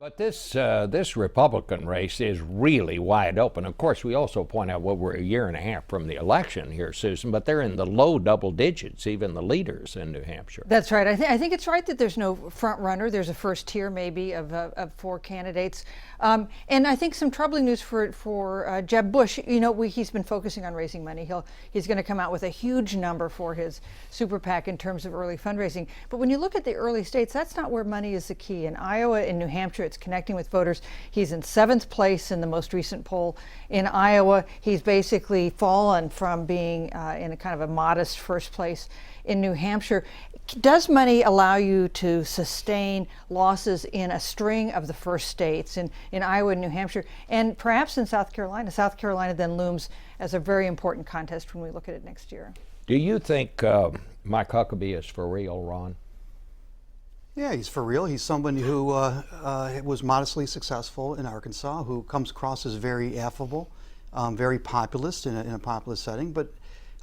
But this Republican race is really wide open. Of course, we also point out, well, we're a year and a half from the election here, Susan, but they're in the low double digits, even the leaders in New Hampshire. That's right. I think it's right that there's no front runner. There's a first tier maybe of four candidates. And I think some troubling news for Jeb Bush. You know, he's been focusing on raising money. He's going to come out with a huge number for his super PAC in terms of early fundraising. But when you look at the early states, that's not where money is the key. In Iowa and New Hampshire, it's connecting with voters. He's in 7th place in the most recent poll. In Iowa, he's basically fallen from being in a kind of a modest first place in New Hampshire. Does money allow you to sustain losses in a string of the first states, in Iowa and New Hampshire, and perhaps in South Carolina? South Carolina then looms as a very important contest when we look at it next year. Do you think Mike Huckabee is for real, Ron? Yeah, he's for real. He's somebody who was modestly successful in Arkansas, who comes across as very affable, very populist in a populist setting. But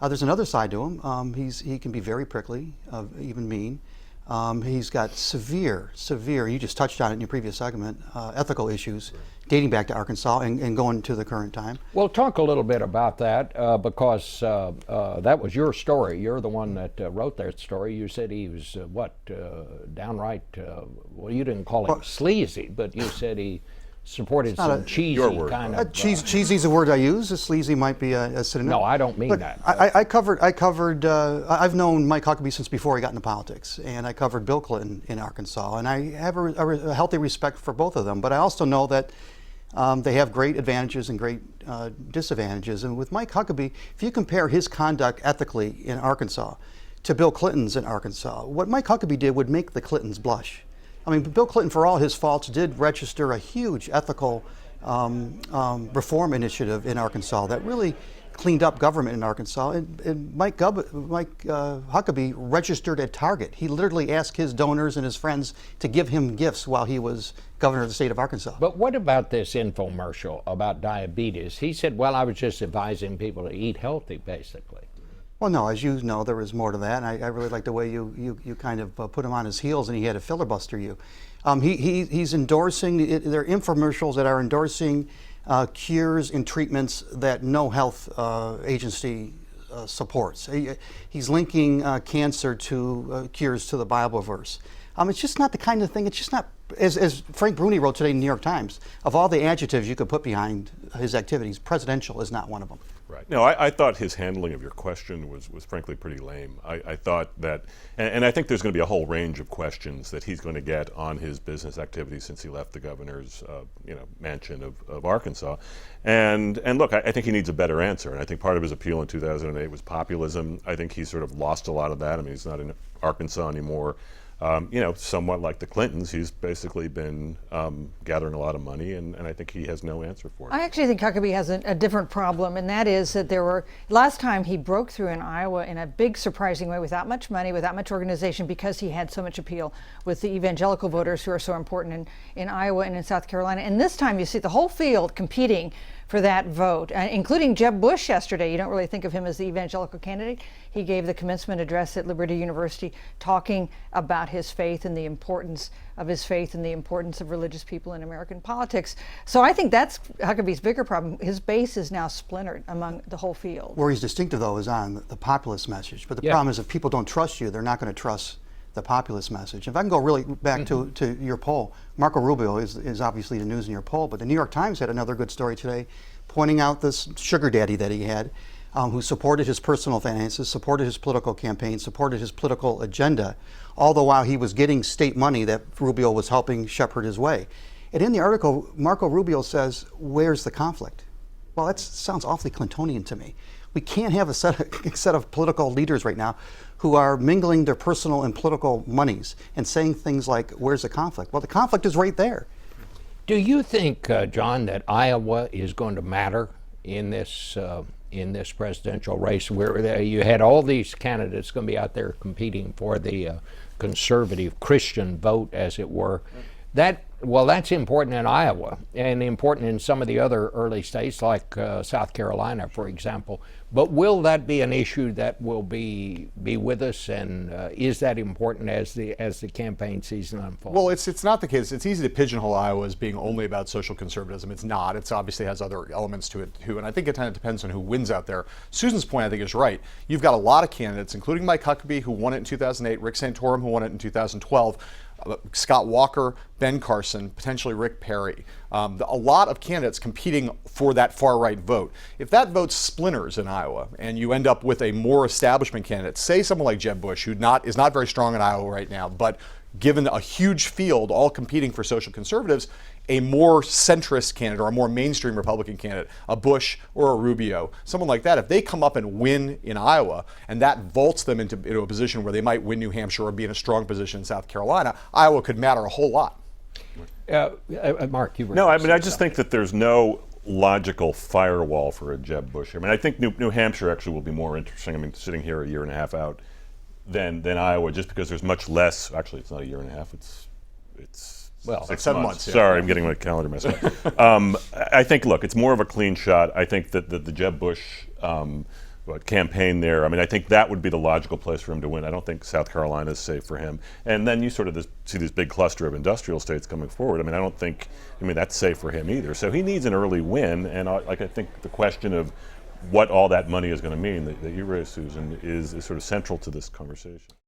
there's another side to him. He can be very prickly, even mean. He's got severe, you just touched on it in your previous segment, ethical issues dating back to Arkansas and going to the current time. Well, talk a little bit about that because that was your story. You're the one that wrote that story. You said he was, downright, well, you didn't call him sleazy, but you said he supported some cheesy kind of... Cheesy is a word I use. Sleazy might be a synonym. No, I don't mean Look, that. I've known Mike Huckabee since before he got into politics, and I covered Bill Clinton in Arkansas, and I have a healthy respect for both of them, but I also know that they have great advantages and great disadvantages. And with Mike Huckabee, if you compare his conduct ethically in Arkansas to Bill Clinton's in Arkansas, what Mike Huckabee did would make the Clintons blush. I mean, Bill Clinton, for all his faults, did register a huge ethical reform initiative in Arkansas that really cleaned up government in Arkansas. And Mike Huckabee registered at Target. He literally asked his donors and his friends to give him gifts while he was governor of the state of Arkansas. But what about this infomercial about diabetes? He said, well, I was just advising people to eat healthy, basically. Well, no, as you know, there was more to that. And I really like the way you kind of put him on his heels, and he had to filibuster you. He's endorsing, there are infomercials that are endorsing cures and treatments that no health agency supports. He's linking cancer to cures to the Bible verse. It's just not the kind of thing, it's just not, as Frank Bruni wrote today in the New York Times, of all the adjectives you could put behind his activities, presidential is not one of them. Right. No, I thought his handling of your question was frankly pretty lame. I thought that, and I think there's going to be a whole range of questions that he's going to get on his business activities since he left the governor's mansion of Arkansas. And look, I think he needs a better answer. And I think part of his appeal in 2008 was populism. I think he's sort of lost a lot of that. I mean, he's not in Arkansas anymore. Somewhat like the Clintons, he's basically been gathering a lot of money, and I think he has no answer for it. I actually think Huckabee has a different problem, and that is that last time he broke through in Iowa in a big surprising way without much money, without much organization, because he had so much appeal with the evangelical voters who are so important in Iowa and in South Carolina. And this time you see the whole field competing for that vote, including Jeb Bush yesterday. You don't really think of him as the evangelical candidate. He gave the commencement address at Liberty University talking about his faith and the importance of his faith and the importance of religious people in American politics. So I think that's Huckabee's bigger problem. His base is now splintered among the whole field. Where he's distinctive, though, is on the populist message. But the problem is if people don't trust you, they're not going to trust the populist message. If I can go really back to your poll, Marco Rubio is obviously the news in your poll, but the New York Times had another good story today pointing out this sugar daddy that he had, who supported his personal finances, supported his political campaign, supported his political agenda, all the while he was getting state money that Rubio was helping shepherd his way. And in the article, Marco Rubio says, where's the conflict? Well, that sounds awfully Clintonian to me. We can't have a set of political leaders right now who are mingling their personal and political monies and saying things like, where's the conflict? Well, the conflict is right there. Do you think, John, that Iowa is going to matter in this presidential race, where you had all these candidates going to be out there competing for the conservative Christian vote, as it were? That well, that's important in Iowa and important in some of the other early states like South Carolina, for example. But will that be an issue that will be with us, and is that important as the campaign season unfolds? Well, it's not the case. It's easy to pigeonhole Iowa as being only about social conservatism. It's not. It's obviously has other elements to it too, and I think it kind of depends on who wins out there. Susan's point, I think, is right. You've got a lot of candidates, including Mike Huckabee, who won it in 2008, Rick Santorum, who won it in 2012. Scott Walker, Ben Carson, potentially Rick Perry. A lot of candidates competing for that far-right vote. If that vote splinters in Iowa and you end up with a more establishment candidate, say someone like Jeb Bush, who is not very strong in Iowa right now, but given a huge field all competing for social conservatives, a more centrist candidate or a more mainstream Republican candidate, a Bush or a Rubio, someone like that, if they come up and win in Iowa and that vaults them into a position where they might win New Hampshire or be in a strong position in South Carolina, Iowa could matter a whole lot. Mark, you were No, I mean, I just think that there's no logical firewall for a Jeb Bush. I mean, I think New Hampshire actually will be more interesting. I mean, sitting here a year and a half out than Iowa, just because there's much less. Actually, it's not a year and a half. It's Well, 6 7 months. months, yeah. Sorry, I'm getting my calendar messed up. I think, look, it's more of a clean shot. I think that the Jeb Bush campaign there, I mean, I think that would be the logical place for him to win. I don't think South Carolina is safe for him. And then you sort of see this big cluster of industrial states coming forward. I mean, I don't think, that's safe for him either. So he needs an early win. And I think the question of what all that money is going to mean that you raised, Susan, is sort of central to this conversation.